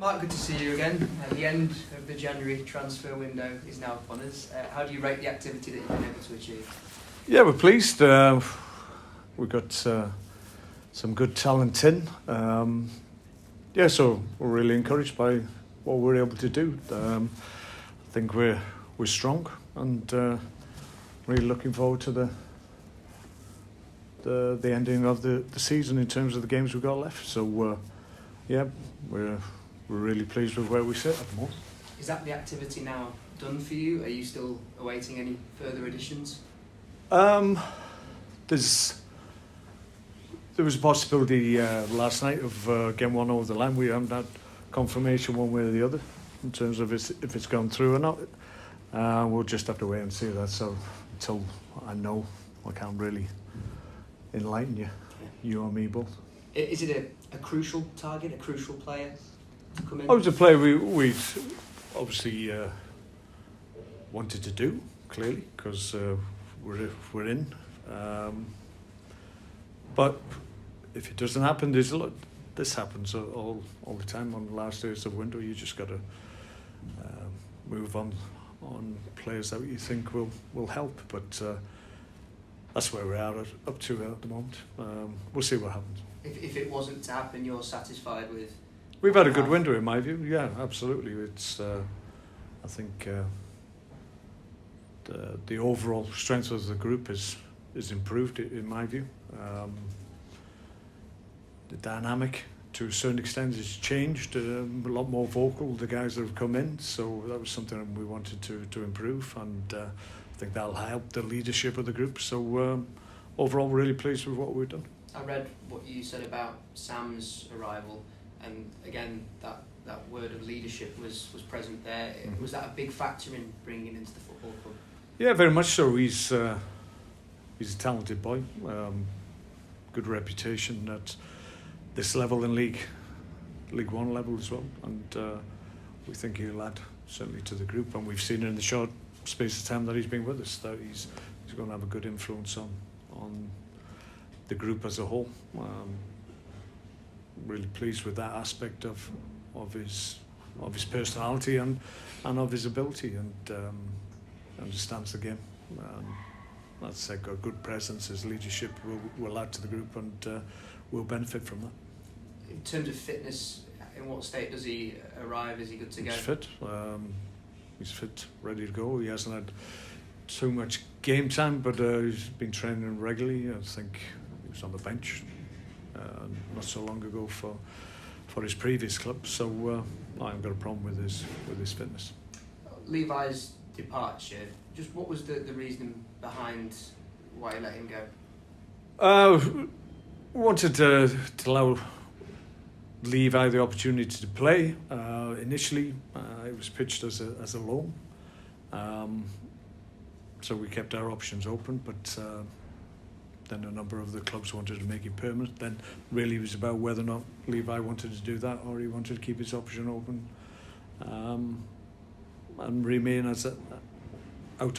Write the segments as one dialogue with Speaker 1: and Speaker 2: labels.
Speaker 1: Mark, good to see you again. The end of the January transfer window is now upon us. How do you rate the activity that you've been able to achieve?
Speaker 2: Yeah, we're pleased. We've got some good talent in. So we're really encouraged by what we're able to do. I think we're strong and really looking forward to the ending of the season in terms of the games we've got left. So we're really pleased with where we sit at the moment.
Speaker 1: Is that the activity now done for you? Are you still awaiting any further additions?
Speaker 2: There was a possibility last night of getting one over the line. We haven't had confirmation one way or the other in terms of if it's gone through or not. We'll just have to wait and see that. So until I know, I can't really enlighten you or me both.
Speaker 1: Is it a crucial target, a crucial player to come in?
Speaker 2: Oh, it's a player we obviously wanted to do, clearly, because we're in. But if it doesn't happen, this happens all the time on the last days of window. You just got to move on players that you think will help. But that's where we're up to at the moment. We'll see what happens.
Speaker 1: If it wasn't to happen, you're satisfied with?
Speaker 2: We've had a good window, in my view. Yeah, absolutely. It's I think the overall strength of the group is improved, in my view. The dynamic, to a certain extent, has changed. A lot more vocal, the guys that have come in. So that was something we wanted to improve, and I think that'll help the leadership of the group. So overall, really pleased with what we've done.
Speaker 1: I read what you said about Sam's arrival, and again, that word of leadership was present there. Mm-hmm. Was that a big factor in bringing him into the football club? Yeah,
Speaker 2: very much so. He's a talented boy, good reputation at this level in League One level as well, and we think he'll add certainly to the group, and we've seen in the short space of time that he's been with us that he's going to have a good influence on the group as a whole. Really pleased with that aspect of his personality and of his ability, and understands the game. That's said, got good presence. His leadership will add to the group, and we'll benefit from that.
Speaker 1: In terms of fitness, in what state does he arrive? Is he good to go?
Speaker 2: He's fit. He's fit, ready to go. He hasn't had too much game time, but he's been training regularly. I think he was on the bench not so long ago for his previous club. So I haven't got a problem with his fitness.
Speaker 1: Levi's departure, just what was the reason behind why you let him go?
Speaker 2: Wanted to allow Levi the opportunity to play. Initially, it was pitched as a loan, so we kept our options open. But then a number of the clubs wanted to make it permanent. Then really it was about whether or not Levi wanted to do that, or he wanted to keep his option open and remain out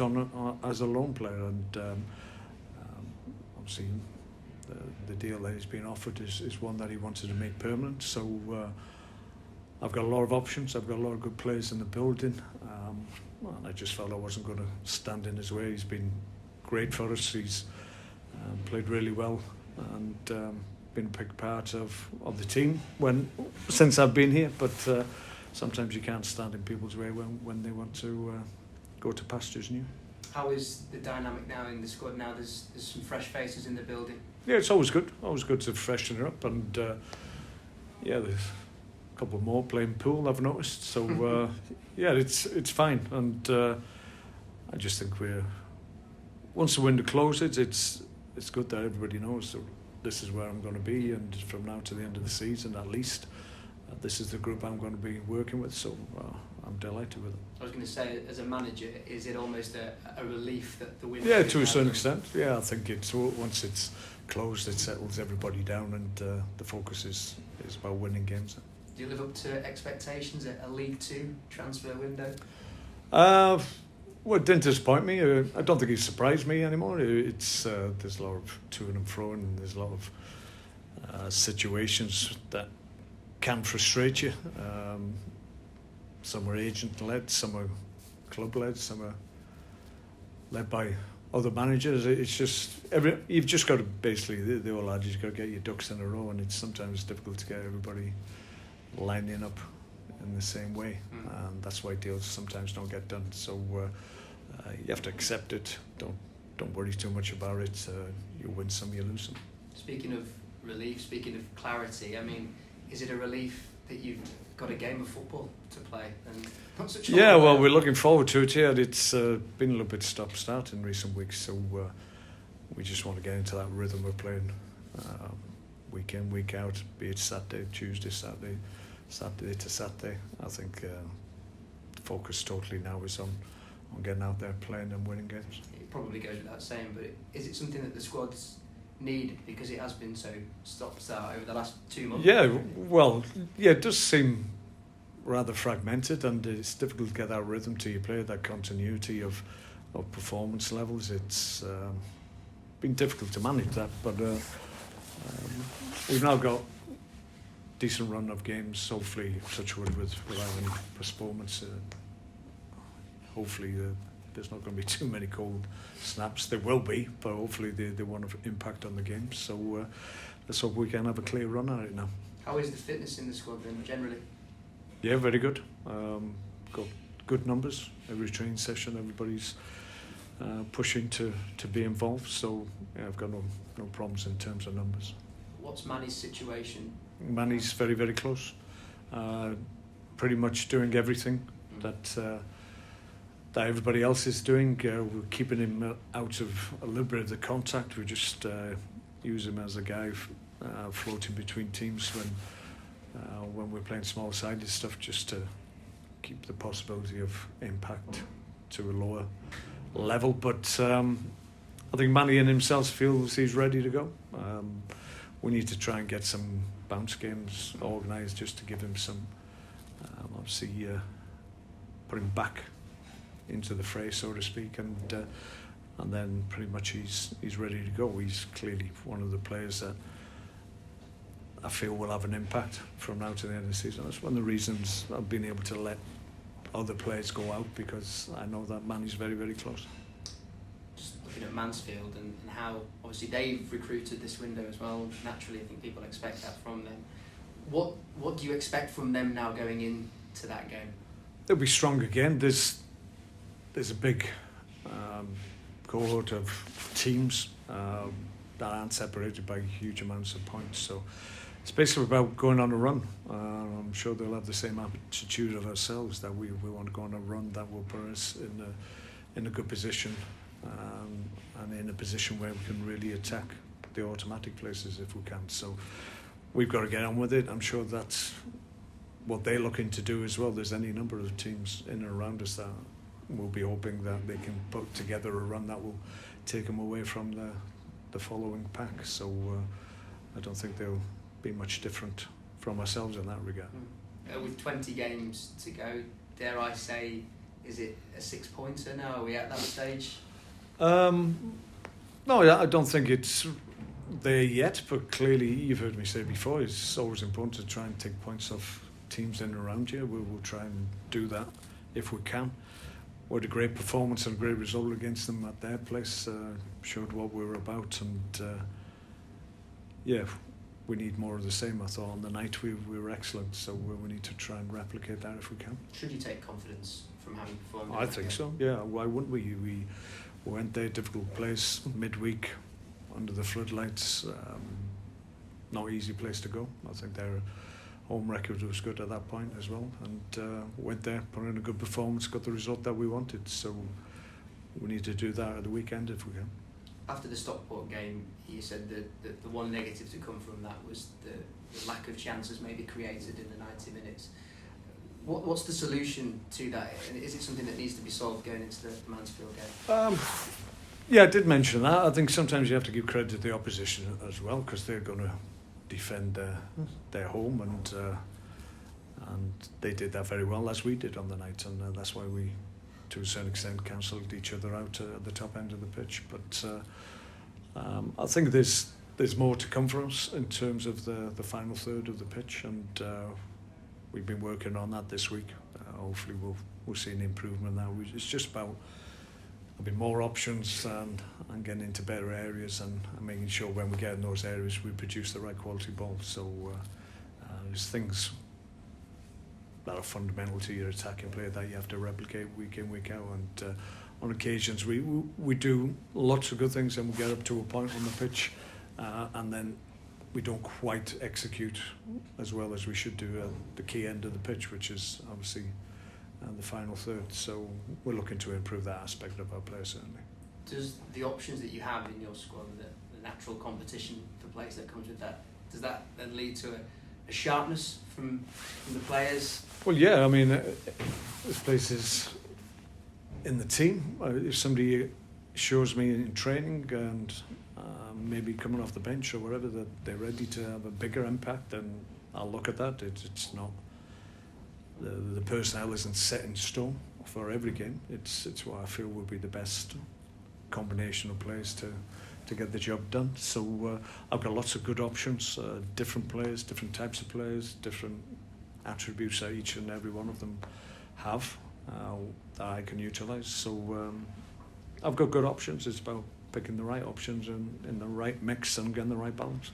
Speaker 2: on as a loan player. And obviously, the deal that he's been offered is one that he wanted to make permanent. So I've got a lot of options. I've got a lot of good players in the building, and I just felt I wasn't going to stand in his way. He's been great for us. He's played really well, and been a big part of the team since I've been here. But sometimes you can't stand in people's way when they want to go to pastures new.
Speaker 1: How is the dynamic now in the squad? Now there's some fresh faces in the building.
Speaker 2: Yeah, it's always good. Always good to freshen it up, and there's a couple more playing pool, I've noticed. So it's fine, and I just think once the window closes, it's good that everybody knows that this is where I'm going to be, and from now to the end of the season at least, this is the group I'm going to be working with. So I'm delighted with it.
Speaker 1: I was going to say, as a manager, is it almost a relief that the window?
Speaker 2: Yeah, to a certain extent. Yeah, I think once it's closed, it settles everybody down, and the focus is about winning games.
Speaker 1: Do you live up to expectations at a League Two transfer window?
Speaker 2: Well, it didn't disappoint me. I don't think it surprised me anymore. There's a lot of to and fro, and there's a lot of situations that can frustrate you. Some are agent-led, some are club-led, some are led by other managers. It's just you've just got to basically the old adage, you've got to get your ducks in a row, and it's sometimes difficult to get everybody lining up in the same way, and that's why deals sometimes don't get done. So you have to accept it. Don't worry too much about it. You win some, you lose some.
Speaker 1: Speaking of relief, speaking of clarity, I mean, is it a relief that you've got a game of football to play and not such a
Speaker 2: well, we're looking forward to it. Yeah, it's been a little bit stop-start in recent weeks, so we just want to get into that rhythm of playing week in, week out, be it Saturday, Tuesday, Saturday to Saturday. I think the focus totally now is on getting out there, playing and winning games.
Speaker 1: It probably goes without saying, but is it something that the squads need, because it has been so stop-start over the last 2 months?
Speaker 2: It does seem rather fragmented, and it's difficult to get that rhythm to your play, that continuity of performance levels. It's been difficult to manage that, but we've now got decent run of games, hopefully, touch wood, without any postponements. Hopefully there's not going to be too many cold snaps. There will be, but hopefully they won't have impact on the game. So let's hope we can have a clear run at it now.
Speaker 1: How is the fitness in the squad then, generally?
Speaker 2: Yeah, very good. Got good numbers every training session. Everybody's pushing to be involved. So yeah, I've got no problems in terms of numbers.
Speaker 1: What's Manny's situation?
Speaker 2: Manny's very, very close. Pretty much doing everything that everybody else is doing. We're keeping him out of a little bit of the contact. We just use him as a guy floating between teams when we're playing small-sided stuff, just to keep the possibility of impact to a lower level. But I think Manny in himself feels he's ready to go. We need to try and get some bounce games organised just to give him some, obviously, put him back into the fray, so to speak, and then pretty much he's ready to go. He's clearly one of the players that I feel will have an impact from now to the end of the season. That's one of the reasons I've been able to let other players go out, because I know that Manny's very, very close.
Speaker 1: Just looking at Mansfield and how obviously they've recruited this window as well. Naturally, I think people expect that from them. What do you expect from them now going into that game?
Speaker 2: They'll be strong again. There's a big cohort of teams that aren't separated by huge amounts of points. So it's basically about going on a run. I'm sure they'll have the same attitude of ourselves, that we want to go on a run that will put us in a good position, and in a position where we can really attack the automatic places if we can. So we've got to get on with it. I'm sure that's what they're looking to do as well. There's any number of teams in and around us that we'll be hoping that they can put together a run that will take them away from the following pack. So I don't think they'll be much different from ourselves in that regard.
Speaker 1: With 20 games to go, dare I say, is it a 6-pointer now? Are we at that stage?
Speaker 2: No, I don't think it's there yet, but clearly, you've heard me say before, it's always important to try and take points off teams in and around you. We will try and do that if we can. We had a great performance and a great result against them at their place, showed what we were about, and we need more of the same. I thought on the night we were excellent, so we need to try and replicate that if we can.
Speaker 1: Should you take confidence from having performed?
Speaker 2: I think so, yeah. Why wouldn't we? We went there, difficult place, midweek, under the floodlights. Not easy place to go. I think their home record was good at that point as well, and went there, put in a good performance, got the result that we wanted. So we need to do that at the weekend if we can.
Speaker 1: After the Stockport game, you said that the one negative to come from that was the lack of chances maybe created in the 90 minutes. What's the solution to that? And is it something that needs to be solved going into the Mansfield game?
Speaker 2: Yeah, I did mention that. I think sometimes you have to give credit to the opposition as well, because they're going to defend their home, and they did that very well, as we did on the night, and that's why we, to a certain extent, cancelled each other out at the top end of the pitch. But I think there's there's more to come for us in terms of the final third of the pitch, and we've been working on that this week. Hopefully we'll see an improvement now. It's just about having more options and getting into better areas and making sure when we get in those areas we produce the right quality ball. So there's things that are fundamental to your attacking play that you have to replicate week in, week out, and on occasions we do lots of good things and we get up to a point on the pitch and then we don't quite execute as well as we should do at the key end of the pitch, which is obviously the final third. So we're looking to improve that aspect of our play, certainly.
Speaker 1: Does the options that you have in your squad, the natural competition for players that comes with that, does that then lead to a sharpness from the players?
Speaker 2: Well, yeah, I mean, there's places in the team. If somebody shows me in training and maybe coming off the bench or whatever that they're ready to have a bigger impact, then I'll look at that. It's not the personnel isn't set in stone for every game. It's what I feel will be the best combination of players to get the job done. So I've got lots of good options, different players, different types of players, different attributes that each and every one of them have that I can utilise. So I've got good options. It's about picking the right options and in the right mix and getting the right balance.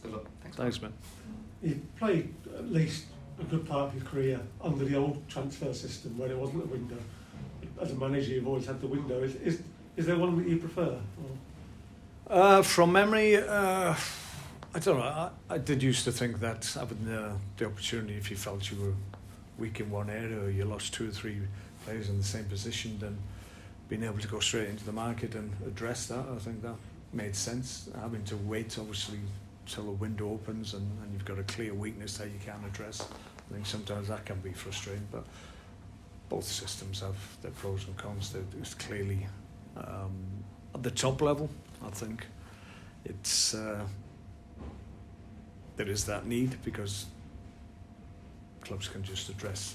Speaker 1: Good luck.
Speaker 2: Thanks, man.
Speaker 3: You've played at least a good part of your career under the old transfer system where it wasn't a window. As a manager, you've always had the window. Is there one that you prefer?
Speaker 2: From memory, I don't know. I did used to think that having the opportunity, if you felt you were weak in one area or you lost 2 or 3 players in the same position, then being able to go straight into the market and address that, I think that made sense. Having to wait, obviously, till a window opens and you've got a clear weakness that you can't address, I think sometimes that can be frustrating. But both systems have their pros and cons. There's clearly at the top level, I think it's there is that need because clubs can just address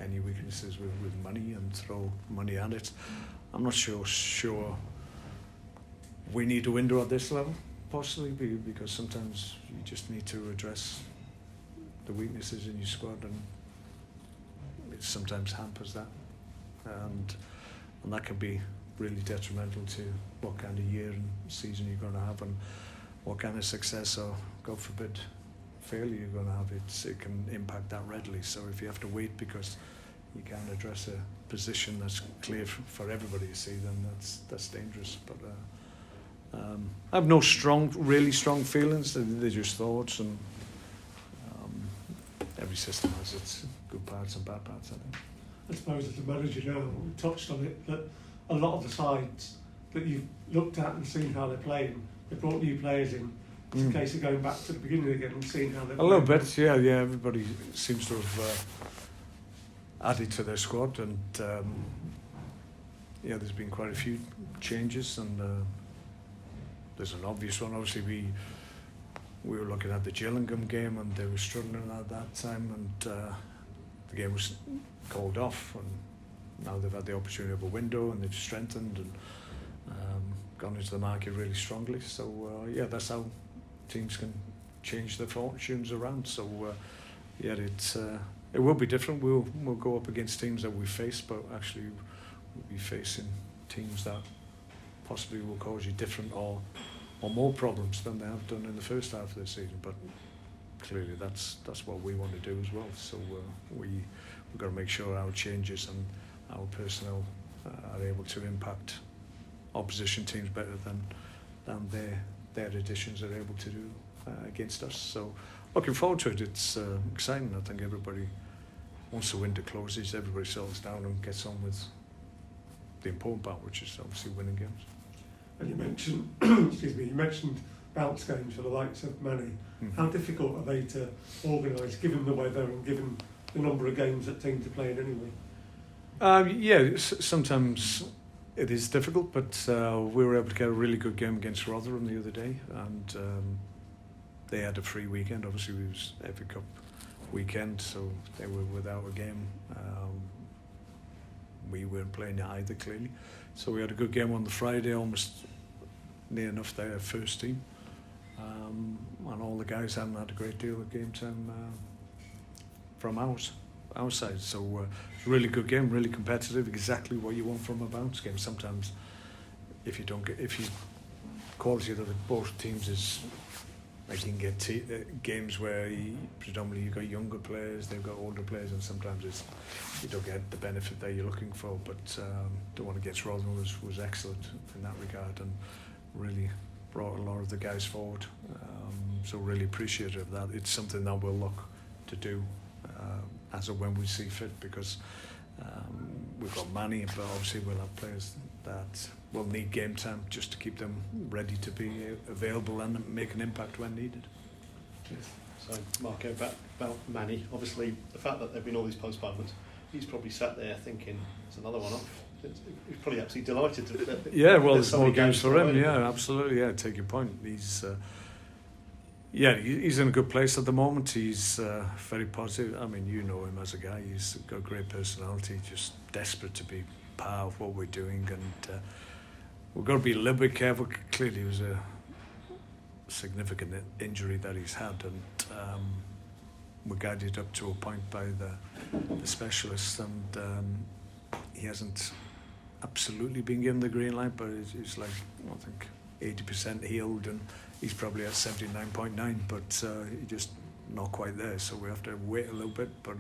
Speaker 2: any weaknesses with money and throw money at it. I'm not sure we need a window at this level, possibly, because sometimes you just need to address the weaknesses in your squad, and it sometimes hampers that, and that can be really detrimental to what kind of year and season you're going to have and what kind of success or, God forbid, failure you're going to have. It can impact that readily. So if you have to wait because you can't address a position that's clear for everybody to see, then that's dangerous. But I have no really strong feelings. They're just thoughts, and every system has its good parts and bad parts, I think.
Speaker 3: I suppose as a manager now, we touched on it, that a lot of the sides that you've looked at and seen how they're playing, they brought new players in. It's a case of going back to the beginning again and seeing how they're playing.
Speaker 2: A little bit, yeah. Everybody seems to have added to their squad, and there's been quite a few changes, and there's an obvious one. Obviously, we were looking at the Gillingham game, and they were struggling at that time, and the game was called off, and now they've had the opportunity of a window, and they've strengthened and gone into the market really strongly. So that's how teams can change their fortunes around. So it will be different. We'll go up against teams that we face, but actually we'll be facing teams that possibly will cause you different or more problems than they have done in the first half of the season. But clearly that's what we want to do as well. So we've got to make sure our changes and our personnel are able to impact opposition teams better than their additions are able to do against us. So looking forward to it. It's exciting. I think everybody, once the window closes, everybody settles down and gets on with the important part, which is obviously winning games.
Speaker 3: And you mentioned, you mentioned bounce games for the likes of Manny. How difficult are they to organise, given the weather and given the number of games that teams are playing anyway?
Speaker 2: Sometimes it is difficult, but we were able to get a really good game against Rotherham the other day, and they had a free weekend. Obviously, it was FA Cup weekend, so they were without a game. We weren't playing either, clearly. So we had a good game on the Friday, almost near enough their first team. and all the guys haven't had a great deal of game time from our side. So it's a really good game, really competitive, exactly what you want from a bounce game. Sometimes if you quality of both teams is like you can get games where predominantly you've got younger players, they've got older players, and sometimes you don't get the benefit that you're looking for. But the one against Rotherham was excellent in that regard and really brought a lot of the guys forward. So really appreciative of that. It's something that we'll look to do as of when we see fit, because we've got Manny, but obviously we'll have players that will need game time just to keep them ready to be available and make an impact when needed.
Speaker 4: So, Marco, about Manny, obviously the fact that there have been all these postponements, he's probably sat there thinking, it's another one off. He's probably absolutely delighted to.
Speaker 2: Yeah, well, there's
Speaker 4: so
Speaker 2: more
Speaker 4: many
Speaker 2: games for him.
Speaker 4: available.
Speaker 2: Yeah, absolutely. Yeah, take your point. He's in a good place at the moment. He's very positive. I mean, you know him as a guy. He's got a great personality, just desperate to be part of what we're doing, and we've got to be a little bit careful. Clearly, it was a significant injury that he's had, and we're guided up to a point by the specialists, and he hasn't absolutely been given the green light, but it's like, I think, 80% healed, and he's probably at 79.9, but he's just not quite there, so we have to wait a little bit. But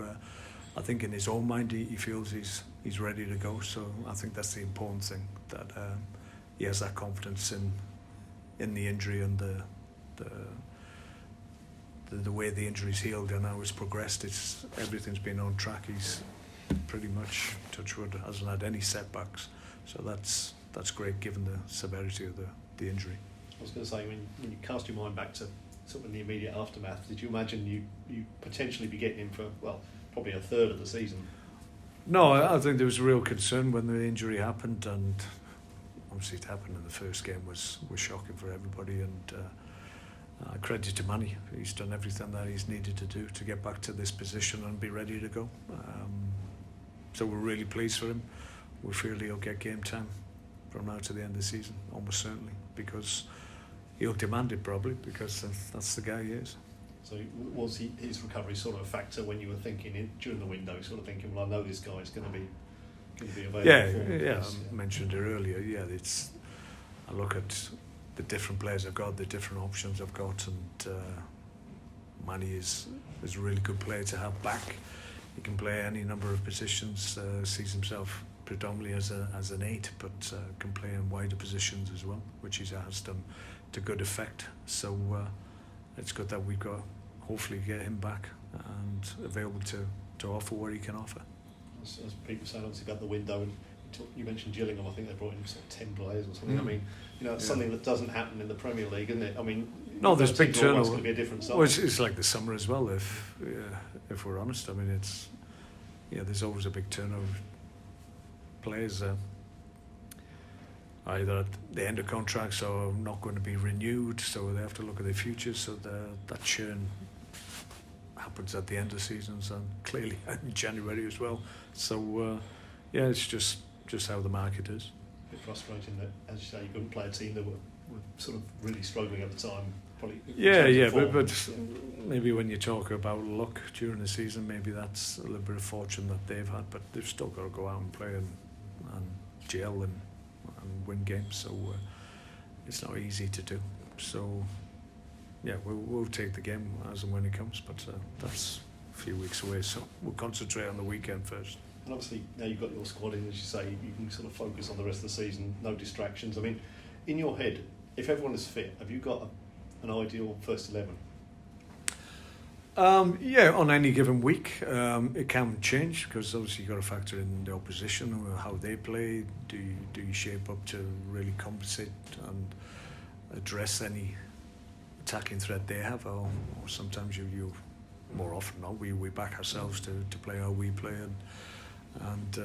Speaker 2: I think in his own mind he feels he's ready to go, so I think that's the important thing, that he has that confidence in the injury and the way the injury's healed and how it's progressed. Everything's been on track. He's pretty much, touch wood, hasn't had any setbacks, so that's great given the severity of the injury.
Speaker 4: I was going to say, when you cast your mind back to sort of in the immediate aftermath, did you imagine you potentially be getting him for, well, probably a third of the season? No,
Speaker 2: I think there was a real concern when the injury happened, and obviously it happened in the first game was shocking for everybody, and credit to Manny. He's done everything that he's needed to do to get back to this position and be ready to go. So we're really pleased for him. We feel he'll get game time from now to the end of the season, almost certainly, because he'll demand it probably, because that's the guy he is.
Speaker 4: So was his recovery sort of a factor when you were thinking during the window, sort of thinking, well, I know this guy's going to be available?
Speaker 2: Yeah, I mentioned it earlier. Yeah, I look at the different players I've got, the different options I've got, and Manny is a really good player to have back. He can play any number of positions, sees himself predominantly as an 8, but can play in wider positions as well, which he has done to good effect. So it's good that we've got, hopefully get him back and available to offer what he can offer.
Speaker 4: As people say, obviously about the window, and you mentioned Gillingham, I think they brought in sort of 10 players or something. I mean, it's something that doesn't happen in the Premier League, isn't it? I mean,
Speaker 2: no, there's big turnover.
Speaker 4: It's going to be a different size.
Speaker 2: Well, it's like the summer as well, if we're honest. I mean, there's always a big turnover. Players either at the end of contracts or not going to be renewed, so they have to look at their futures. So that churn happens at the end of seasons and clearly in January as well. So it's just how the market is.
Speaker 4: A bit frustrating that, as you say, you couldn't play a team that were sort of really struggling at the time. Probably. But
Speaker 2: maybe when you talk about luck during the season, maybe that's a little bit of fortune that they've had, but they've still got to go out and play and gel and win games, so it's not easy to do. So we'll take the game as and when it comes, but that's a few weeks away, so we'll concentrate on the weekend first.
Speaker 4: And obviously now you've got your squad in, as you say, you can sort of focus on the rest of the season, no distractions. I mean, in your head, if everyone is fit, have you got an ideal first 11?
Speaker 2: On any given week, it can change, because obviously you've got to factor in the opposition, or how they play. Do you shape up to really compensate and address any attacking threat they have, or sometimes you more often not, we back ourselves to play how we play and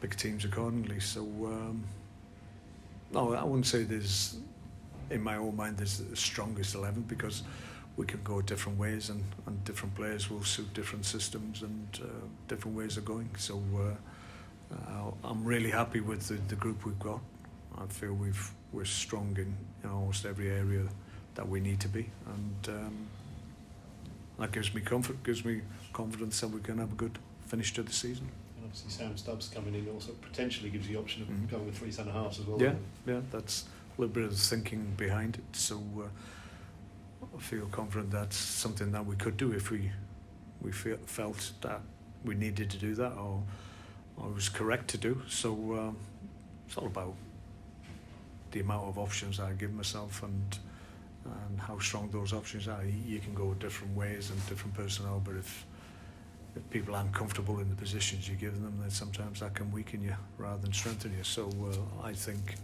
Speaker 2: pick teams accordingly. So no, I wouldn't say there's, in my own mind, there's the strongest 11, because we can go different ways, and different players will suit different systems and different ways of going. So I'm really happy with the group we've got. I feel we're strong in almost every area that we need to be, and that gives me comfort, gives me confidence that we can have a good finish to the season.
Speaker 4: And obviously Sam Stubbs coming in also potentially gives you the option of going with 3 centre halves as well.
Speaker 2: Yeah, that's a little bit of the thinking behind it. So I feel confident that's something that we could do if we felt that we needed to do that, or it was correct to do. So it's all about the amount of options I give myself and how strong those options are. You can go different ways and different personnel, but if people aren't comfortable in the positions you give them, then sometimes that can weaken you rather than strengthen you. So I think,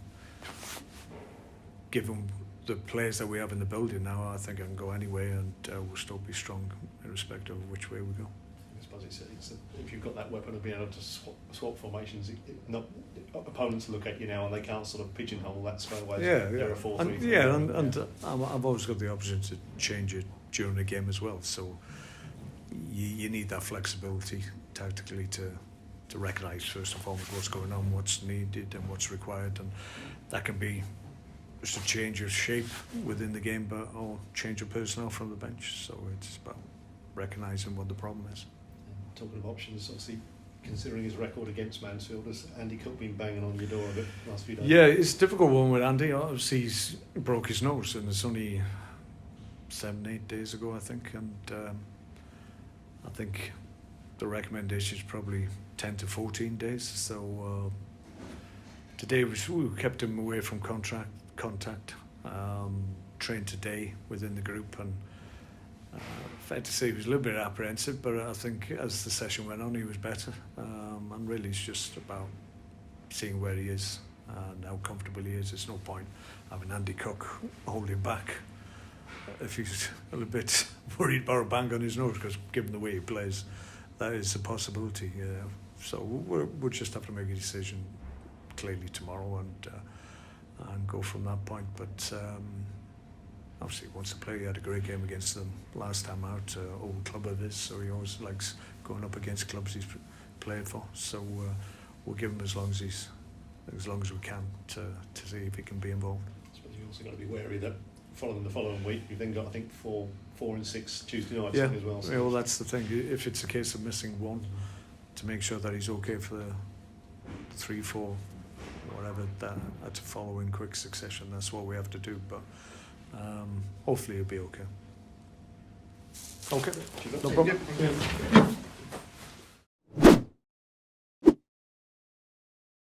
Speaker 2: given the players that we have in the building now, I think I can go anyway, and we'll still be strong in respect of which way we go.
Speaker 4: I suppose it's if you've got that weapon of being able to swap formations, opponents look at you now and they can't sort of pigeonhole that straight away. They're a 4-3-3.
Speaker 2: And I've always got the option to change it during the game as well. So you need that flexibility tactically to recognise first and foremost what's going on, what's needed and what's required, and that can be just a change of shape within the game, but or change of personnel from the bench. So it's about recognising what the problem is.
Speaker 4: Talking of options, obviously considering his record against Mansfield, has Andy Cook been banging on your door a bit the last few days?
Speaker 2: Yeah, it's a difficult one with Andy. Obviously he's broke his nose, and it's only 7-8 days ago, I think, and I think the recommendation is probably 10 to 14 days. So today we kept him away from contact, trained today within the group, and fair to say he was a little bit apprehensive, but I think as the session went on he was better, and really it's just about seeing where he is and how comfortable he is. There's no point having Andy Cook holding back if he's a little bit worried about a bang on his nose, because given the way he plays, that is a possibility. So we'll just have to make a decision clearly tomorrow and go from that point. But obviously he wants to play. He had a great game against them last time out, old club of his, so he always likes going up against clubs he's played for. So we'll give him as long as we can to see if he can be involved.
Speaker 4: I suppose you've also got to be wary that following the following week, you've then got, I think, 4 and 6 Tuesday nights as well. So
Speaker 2: well, that's the thing. If it's a case of missing one, to make sure that he's okay for the 3, 4, whatever, that to follow in quick succession, that's what we have to do. But hopefully he'll be okay. Okay, no problem.
Speaker 3: Yeah.